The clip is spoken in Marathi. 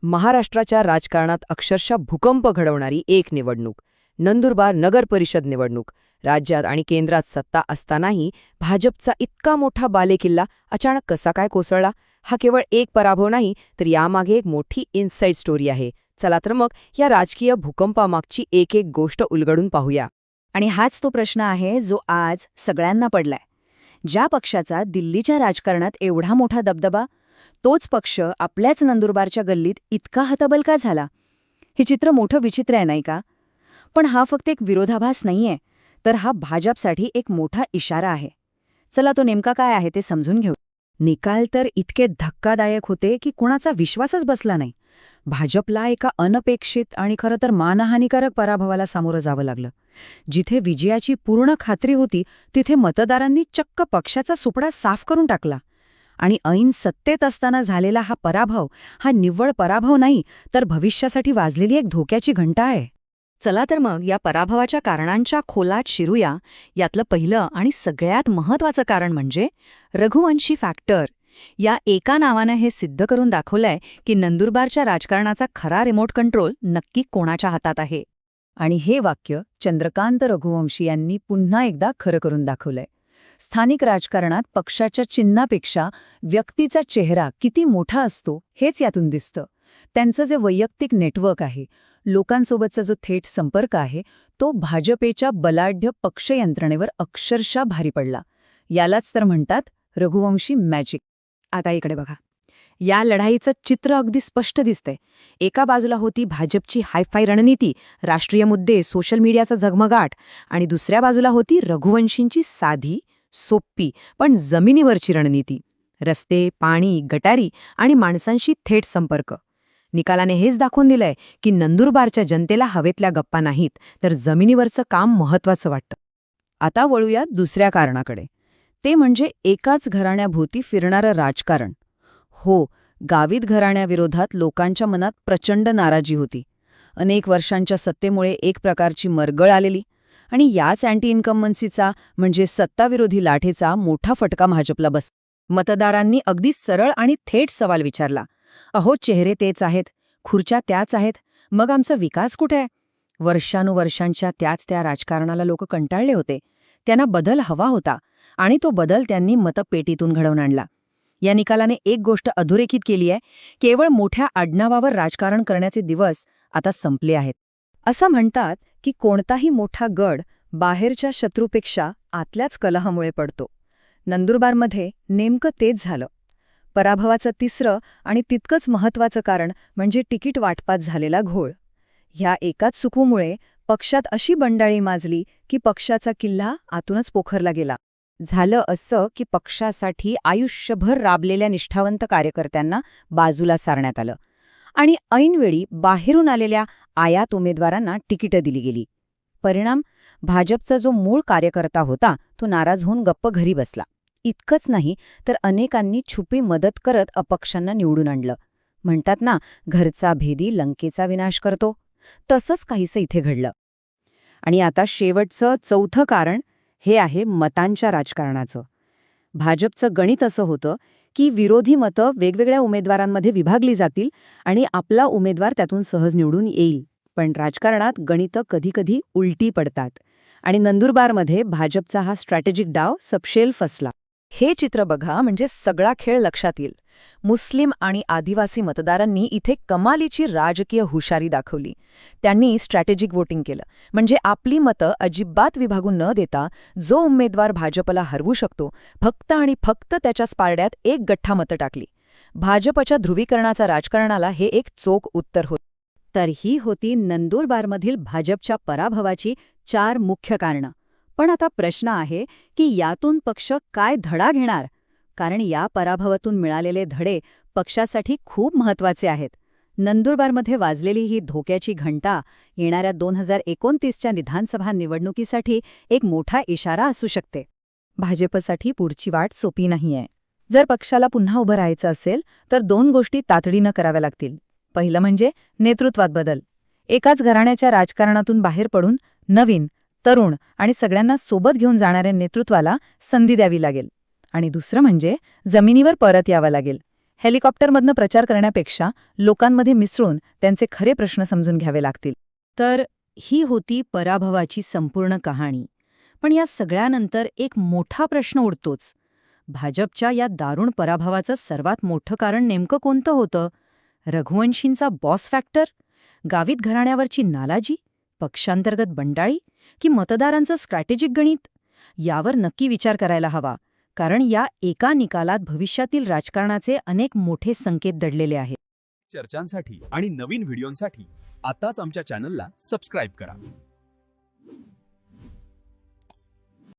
महाराष्ट्राच्या राजकारणात अक्षरशः भूकंप घडवणारी एक निवडणूक. नंदुरबार नगर परिषद निवडणूक. राज्यात आणि केंद्रात सत्ता असतानाही भाजपचा इतका मोठा बालेकिल्ला अचानक कसा काय कोसळला? हा केवळ एक पराभव नाही, तर यामागे एक मोठी इनसाइड स्टोरी आहे. चला तर मग या राजकीय भूकंपामागची एक एक गोष्ट उलगडून पाहूया. आणि हाच तो प्रश्न आहे जो आज सगळ्यांना पडलाय. ज्या पक्षाचा दिल्लीच्या राजकारणात एवढा मोठा दबदबा, तोच पक्ष आपल्याच नंदुरबारच्या गल्लीत इतका हतबल का झाला? हे चित्र मोठं विचित्र आहे, नाही का? पण हा फक्त एक विरोधाभास नाहीये, तर हा भाजपसाठी एक मोठा इशारा आहे. चला तो नेमका काय आहे ते समजून घेऊ. निकाल तर इतके धक्कादायक होते की कुणाचा विश्वासच बसला नाही. भाजपला एका अनपेक्षित आणि खरं तर मानहानिकारक पराभवाला सामोरं जावं लागलं. जिथे विजयाची पूर्ण खात्री होती, तिथे मतदारांनी चक्क पक्षाचा सुपडा साफ करून टाकला. आणि ऐन सत्तेत असताना झालेला हा पराभव, हा निव्वळ पराभव नाही, तर भविष्यासाठी वाजलेली एक धोक्याची घंटा आहे. चला तर मग या पराभवाच्या कारणांच्या खोलात शिरूया. यातलं पहिलं आणि सगळ्यात महत्त्वाचं कारण म्हणजे रघुवंशी फॅक्टर. या एका नावानं हे सिद्ध करून दाखवलंय की नंदुरबारच्या राजकारणाचा खरा रिमोट कंट्रोल नक्की कोणाच्या हातात आहे. आणि हे वाक्य चंद्रकांत रघुवंशी यांनी पुन्हा एकदा खरं करून दाखवलंय. स्थानिक राजकारणात पक्षाच्या चिन्हापेक्षा व्यक्तीचा चेहरा किती मोठा असतो हेच यातून दिसतं. त्यांचं जे वैयक्तिक नेटवर्क आहे, लोकांसोबतचा जो थेट संपर्क आहे, तो भाजपेच्या बलाढ्य पक्षयंत्रणेवर अक्षरशः भारी पडला. यालाच तर म्हणतात रघुवंशी मॅजिक. आता इकडे बघा, या लढाईचं चित्र अगदी स्पष्ट दिसतंय. एका बाजूला होती भाजपची हायफाय रणनीती, राष्ट्रीय मुद्दे, सोशल मीडियाचा झगमगाट, आणि दुसऱ्या बाजूला होती रघुवंशींची साधी, सोपी पण जमिनीवरची रणनीती. रस्ते, पाणी, गटारी आणि माणसांशी थेट संपर्क. निकालाने हेच दाखवून दिलंय की नंदुरबारच्या जनतेला हवेतल्या गप्पा नाहीत, तर जमिनीवरचं काम महत्त्वाचं वाटतं. आता वळूया दुसऱ्या कारणाकडे. ते म्हणजे एकाच घराण्याभोवती फिरणारं राजकारण. हो, गावित घराण्याविरोधात लोकांच्या मनात प्रचंड नाराजी होती. अनेक वर्षांच्या सत्तेमुळे एक प्रकारची मरगळ आलेली, आणि याच अँटी इन्कम्बन्सीचा म्हणजे सत्ताविरोधी लाटेचा मोठा फटका भाजपला बस. मतदारांनी अगदी सरळ आणि थेट सवाल विचारला, अहो, चेहरे तेच आहेत, खुर्च्या त्याच आहेत, मग आमचा विकास कुठे आहे? वर्षानुवर्षांच्या त्या राजकारणाला लोक कंटाळले होते. त्यांना बदल हवा होता, आणि तो बदल त्यांनी मतपेटीतून घडवून आणला. या निकालाने एक गोष्ट अधोरेखित केली आहे, केवळ मोठ्या आडनावावर राजकारण करण्याचे दिवस आता संपले आहेत. असं म्हणतात की कोणताही मोठा गड बाहेरच्या शत्रूपेक्षा आतल्याच कलहामुळे पडतो. नंदुरबारमध्ये नेमकं तेच झालं. पराभवाचं तिसरं आणि तितकंच महत्त्वाचं कारण म्हणजे तिकीट वाटपात झालेला घोळ. ह्या एकाच चुकीमुळे पक्षात अशी बंडाळी माजली की पक्षाचा किल्ला आतूनच पोखरला गेला. झालं असं की पक्षासाठी आयुष्यभर राबलेल्या निष्ठावंत कार्यकर्त्यांना बाजूला सारण्यात आलं, आणि ऐनवेळी बाहेरून आलेल्या आयात उमेदवारांना तिकीटं दिली गेली. परिणाम, भाजपचा जो मूळ कार्यकर्ता होता तो नाराज होऊन गप्प घरी बसला. इतकंच नाही, तर अनेकांनी छुपी मदत करत अपक्षांना निवडून आणलं. म्हणतात ना, घरचा भेदी लंकेचा विनाश करतो, तसंच काहीसं इथे घडलं. आणि आता शेवटचं चौथं कारण हे आहे मतांच्या राजकारणाचं. भाजपचं गणित असं होतं की विरोधी मतं वेगवेगळ्या उमेदवारांमध्ये विभागली जातील आणि आपला उमेदवार त्यातून सहज निवडून येईल. पण राजकारणात गणितं कधीकधी उलटी पडतात, आणि नंदुरबारमध्ये भाजपचा हा स्ट्रॅटेजिक डाव सपशेल फसला. हे चित्र बघा, म्हणजे सगळा खेळ लक्षात येईल. मुस्लिम आणि आदिवासी मतदारांनी इथे कमालीची राजकीय हुशारी दाखवली. त्यांनी स्ट्रॅटेजिक वोटिंग केलं, म्हणजे आपली मतं अजिबात विभागून न देता जो उमेदवार भाजपला हरवू शकतो, फक्त आणि फक्त त्याच्याच पारड्यात एक गठ्ठा मतं टाकली. भाजपच्या ध्रुवीकरणाचा राजकारणाला हे एक चोख उत्तर होतं. तर ही होती नंदुरबारमधील भाजपच्या पराभवाची 4 मुख्य कारणं. पण आता प्रश्न आहे की यातून पक्ष काय धडा घेणार? कारण या पराभवातून मिळालेले धडे पक्षासाठी खूप महत्त्वाचे आहेत. नंदुरबारमध्ये वाजलेली ही धोक्याची घंटा येणाऱ्या 2029च्या विधानसभा निवडणुकीसाठी एक मोठा इशारा असू शकते. भाजपसाठी पुढची वाट सोपी नाहीये. जर पक्षाला पुन्हा उभं राहायचं असेल तर 2 गोष्टी तातडीनं कराव्या लागतील. पहिलं म्हणजे नेतृत्वात बदल. एकाच घराण्याच्या राजकारणातून बाहेर पडून नवीन, तरुण आणि सगळ्यांना सोबत घेऊन जाणाऱ्या नेतृत्वाला संधी द्यावी लागेल. आणि दुसरं म्हणजे जमिनीवर परत यावं लागेल. हेलिकॉप्टरमधनं प्रचार करण्यापेक्षा लोकांमध्ये मिसळून त्यांचे खरे प्रश्न समजून घ्यावे लागतील. तर ही होती पराभवाची संपूर्ण कहाणी. पण या सगळ्यानंतर एक मोठा प्रश्न उडतोच. भाजपच्या या दारुण पराभवाचं सर्वात मोठं कारण नेमकं कोणतं होतं? रघुवंशींचा बॉस फॅक्टर? गावित घराण्यावरची नालाजी? पक्षांतर्गत बंडाळी? की मतदारांचं स्ट्रॅटेजिक गणित? यावर नक्की विचार करायला हवा, कारण या एका निकालात भविष्यातील राजकारणाचे अनेक मोठे संकेत दडलेले आहेत. चर्चांसाठी आणि नवीन व्हिडिओंसाठी आताच आमच्या चॅनलला सबस्क्राईब करा.